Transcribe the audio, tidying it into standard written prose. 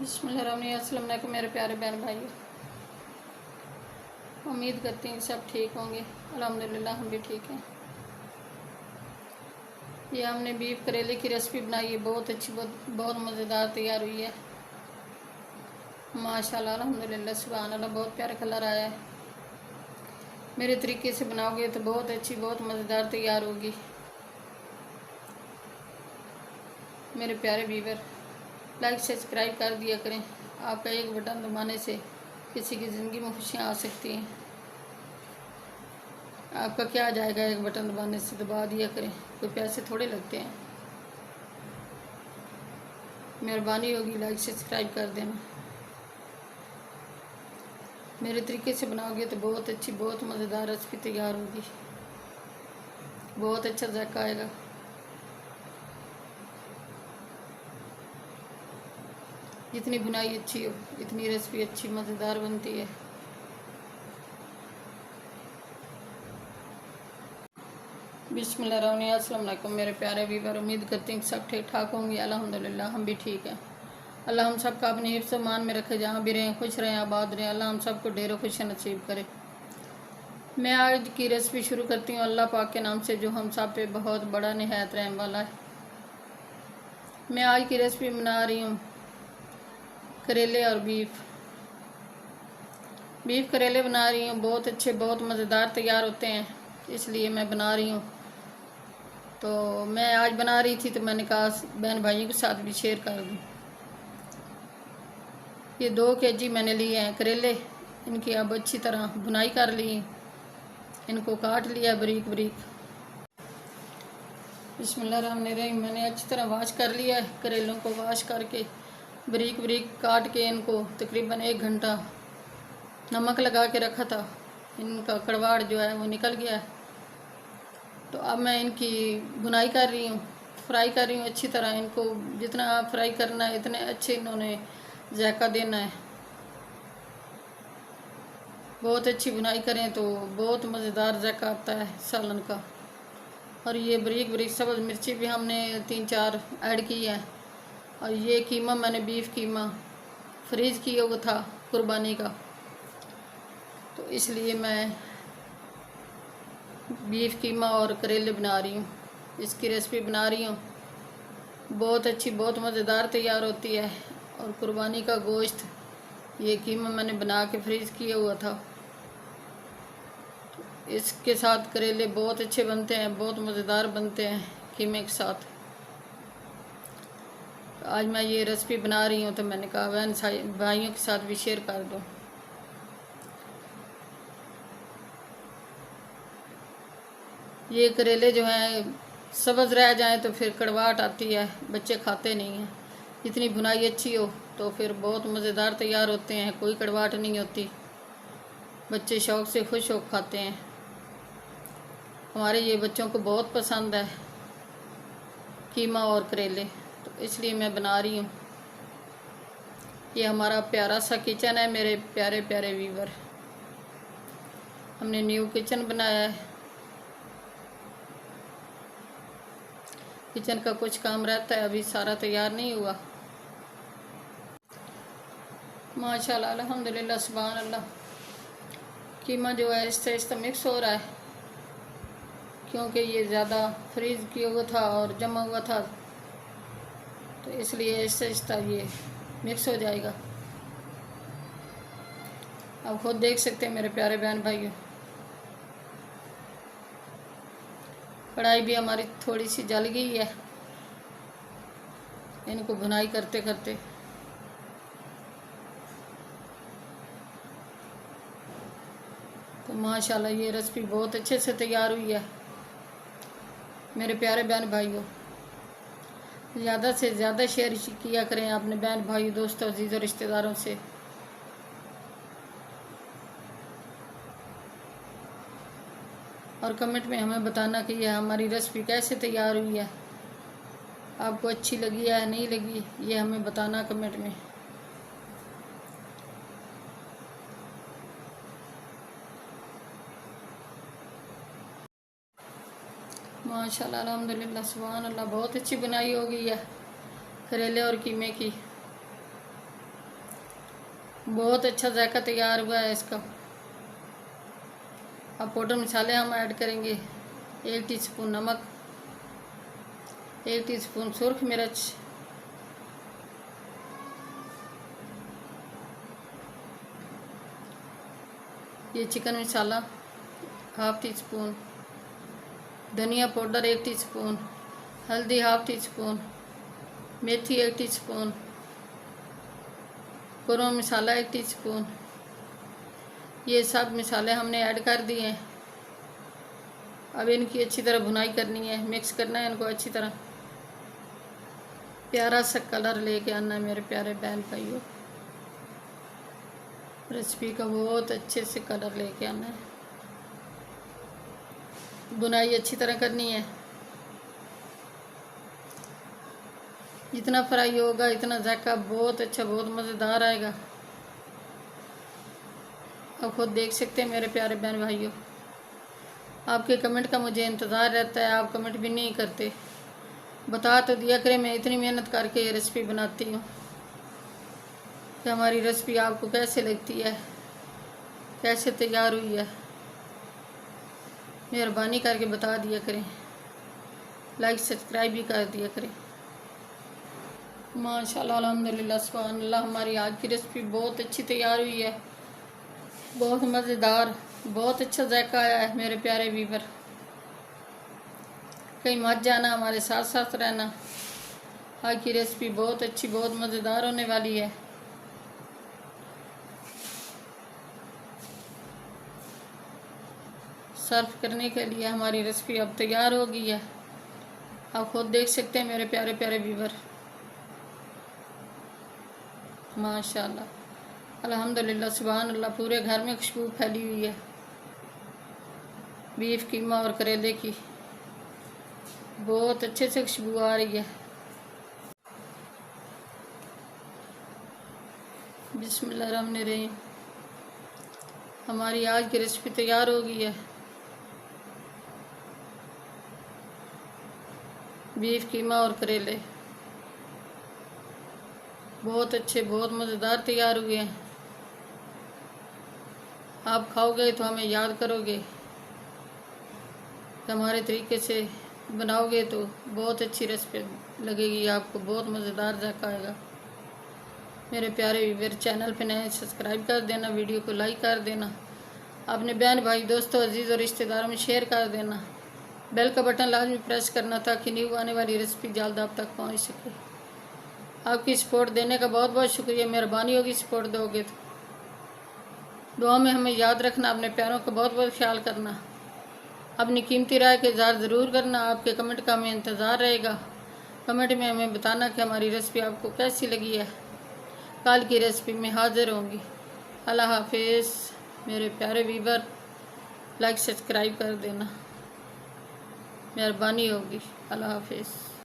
बिस्मिल्लाहिर्रहमानिर्रहीम। मेरे प्यारे बहन भाई, उम्मीद करती हैं कि सब ठीक होंगे। अल्हम्दुलिल्लाह हम भी ठीक हैं। ये हमने बीफ करेले की रेसिपी बनाई है, बहुत अच्छी, बहुत मज़ेदार तैयार हुई है। माशाल्लाह, अल्हम्दुलिल्लाह, सुभान अल्लाह, बहुत प्यारा कलर आया है। मेरे तरीके से बनाओगे तो बहुत अच्छी, बहुत मज़ेदार तैयार होगी। मेरे प्यारे व्यूअर, लाइक सब्सक्राइब कर दिया करें। आपका एक बटन दबाने से किसी की ज़िंदगी में खुशियाँ आ सकती हैं। आपका क्या आ जाएगा, एक बटन दबाने से, दबा दिया करें, कोई पैसे थोड़े लगते हैं। मेहरबानी होगी, लाइक सब्सक्राइब कर देना। मेरे तरीके से बनाओगे तो बहुत अच्छी, बहुत मज़ेदार रेसिपी तैयार होगी। बहुत अच्छा जायका आएगा। जितनी बुनाई अच्छी हो, इतनी रेसिपी अच्छी मज़ेदार बनती है। बिस्मिल्लाहिर्रहमानिर्रहीम। अस्सलाम वालेकुम मेरे प्यारे व्यूअर, उम्मीद करती हूँ सब ठीक ठाक होंगे। अल्हम्दुलिल्लाह हम भी ठीक हैं। अल्लाह हम सब का अपने हिफ्ज़ मान में रखे, जहाँ भी रहें खुश रहें, आबाद रहें। अल्लाह हम सब को ढेरों खुशियाँ नसीब करे। मैं आज की रेसिपी शुरू करती हूँ अल्लाह पाक के नाम से, जो हम सब पे बहुत बड़ा निहायत रहम वाला है। मैं आज की रेसिपी बना रही हूँ करेले और बीफ करेले बना रही हूँ। बहुत अच्छे, बहुत मज़ेदार तैयार होते हैं, इसलिए मैं बना रही हूँ। तो मैं आज बना रही थी तो मैंने कहा बहन भाइयों के साथ भी शेयर कर दूँ। ये 2 केजी मैंने लिए हैं करेले। इनकी अब अच्छी तरह बुनाई कर ली, इनको काट लिया बारीक बारीक। बिस्मिल्लाहिर्रहमानिर्रहीम। मैंने अच्छी तरह वॉश कर लिया है। करेलों को वॉश करके बारीक बारीक काट के इनको तकरीबन 1 घंटा नमक लगा के रखा था। इनका कड़वाड़ जो है वो निकल गया है। तो अब मैं इनकी बुनाई कर रही हूँ, फ्राई कर रही हूँ अच्छी तरह। इनको जितना आप फ्राई करना है इतने अच्छे इन्होंने जायका देना है। बहुत अच्छी बुनाई करें तो बहुत मज़ेदार जायका आता है सालन का। और ये बारीक बारीक सब्ज़ मिर्ची भी हमने 3-4 ऐड की है। और ये कीमा मैंने बीफ कीमा फ्रीज़ किया हुआ था कुर्बानी का, तो इसलिए मैं बीफ कीमा और करेले बना रही हूँ। इसकी रेसिपी बना रही हूँ, बहुत अच्छी, बहुत मज़ेदार तैयार होती है। और कुर्बानी का गोश्त, ये कीमा मैंने बना के फ्रीज़ किया हुआ था। इसके साथ करेले बहुत अच्छे बनते हैं, बहुत मज़ेदार बनते हैं कीमे के साथ। तो आज मैं ये रेसिपी बना रही हूँ तो मैंने कहा बहन भाइयों के साथ भी शेयर कर दूँ। ये करेले जो हैं सब्ज़ रह जाएं तो फिर कड़वाहट आती है, बच्चे खाते नहीं हैं। जितनी बुनाई अच्छी हो तो फिर बहुत मज़ेदार तैयार होते हैं, कोई कड़वाहट नहीं होती, बच्चे शौक़ से खुश हो खाते हैं। हमारे ये बच्चों को बहुत पसंद है कीमा और करेले, तो इसलिए मैं बना रही हूँ। ये हमारा प्यारा सा किचन है मेरे प्यारे प्यारे व्यूअर। हमने न्यू किचन बनाया है। किचन का कुछ काम रहता है, अभी सारा तैयार नहीं हुआ। माशाल्लाह, अल्हम्दुलिल्लाह, सुभान अल्लाह। कीमा जो है आहिस्ता मिक्स हो रहा है, क्योंकि ये ज़्यादा फ्रीज़ किया हुआ था और जमा हुआ था, तो इसलिए आहिस्ता ये मिक्स हो जाएगा। आप खुद देख सकते हैं मेरे प्यारे बहन भाइयों। कढ़ाई भी हमारी थोड़ी सी जल गई है इनको भुनाई करते करते। तो माशाल्लाह ये रेसिपी बहुत अच्छे से तैयार हुई है मेरे प्यारे बहन भाइयों। ज़्यादा से ज़्यादा शेयर किया करें अपने बहन भाई, दोस्तों, अजीज़ और रिश्तेदारों से। और कमेंट में हमें बताना कि यह हमारी रेसिपी कैसे तैयार हुई है, आपको अच्छी लगी है नहीं लगी, ये हमें बताना कमेंट में। माशाल्लाह, अल्हम्दुलिल्लाह, सुभान अल्लाह, बहुत अच्छी बनाई हो गई है करेले और कीमे की। बहुत अच्छा जायका तैयार हुआ है इसका। अब पाउडर मसाले हम ऐड करेंगे। 1 टीस्पून नमक, 1 टीस्पून सुर्ख मिर्च, ये चिकन मसाला 1/2 टीस्पून, धनिया पाउडर 1 टीस्पून, हल्दी 1/2 टीस्पून, मेथी 1 टीस्पून, गरम मसाला 1 टीस्पून। ये सब मसाले हमने ऐड कर दिए हैं। अब इनकी अच्छी तरह भुनाई करनी है, मिक्स करना है इनको अच्छी तरह। प्यारा सा कलर लेके आना है मेरे प्यारे बहन भाइयों। रेसिपी का बहुत अच्छे से कलर लेके आना है। बुनाई अच्छी तरह करनी है। जितना फ्राई होगा इतना जायका बहुत अच्छा, बहुत मज़ेदार आएगा। आप खुद देख सकते हैं मेरे प्यारे बहन भाइयों। आपके कमेंट का मुझे इंतज़ार रहता है, आप कमेंट भी नहीं करते। बता तो दिया करें, मैं इतनी मेहनत करके ये रेसिपी बनाती हूँ कि हमारी रेसिपी आपको कैसे लगती है, कैसे तैयार हुई है। मेहरबानी करके बता दिया करें, लाइक सब्सक्राइब भी कर दिया करें। माशाल्लाह अल्हम्दुलिल्लाह सुभान अल्लाह, हमारी आज की रेसिपी बहुत अच्छी तैयार हुई है, बहुत मज़ेदार, बहुत अच्छा जायका आया है मेरे प्यारे व्यूअर। कहीं मत जाना, हमारे साथ साथ रहना। आज की रेसिपी बहुत अच्छी, बहुत मज़ेदार होने वाली है। सर्व करने के लिए हमारी रेसिपी अब तैयार हो गई है। आप खुद देख सकते हैं मेरे प्यारे प्यारे व्यूअर। माशाल्लाह अल्हम्दुलिल्लाह सुभान अल्लाह, पूरे घर में खुशबू फैली हुई है बीफ कीमा और करेले की। बहुत अच्छे से खुशबू आ रही है। बिस्मिल्लाहिर्रहमानिर्रहीम। हमारी आज की रेसिपी तैयार हो गई है। बीफ कीमा और करेले बहुत अच्छे, बहुत मज़ेदार तैयार हुए हैं। आप खाओगे तो हमें याद करोगे, हमारे तरीके से बनाओगे तो बहुत अच्छी रेसिपी लगेगी आपको, बहुत मज़ेदार जायका आएगा। मेरे प्यारे व्यूअर, चैनल पे नए सब्सक्राइब कर देना, वीडियो को लाइक कर देना, अपने बहन भाई दोस्तों अजीज़ और रिश्तेदारों में शेयर कर देना। बेल का बटन लाजमी प्रेस करना ताकि न्यू आने वाली रेसिपी जल्द आप तक पहुंच सके। आपकी सपोर्ट देने का बहुत बहुत शुक्रिया, मेहरबानी होगी सपोर्ट दोगे तो। दुआ में हमें याद रखना, अपने प्यारों का बहुत बहुत ख्याल करना, अपनी कीमती राय का इज़हार ज़रूर करना। आपके कमेंट का हमें इंतज़ार रहेगा। कमेंट में हमें बताना कि हमारी रेसिपी आपको कैसी लगी है। कल की रेसिपी में हाज़िर होंगी। अल्लाह हाफिज़ मेरे प्यारे व्यूअर, लाइक सब्सक्राइब कर देना, मेहरबानी होगी। अल्लाह हाफिज़।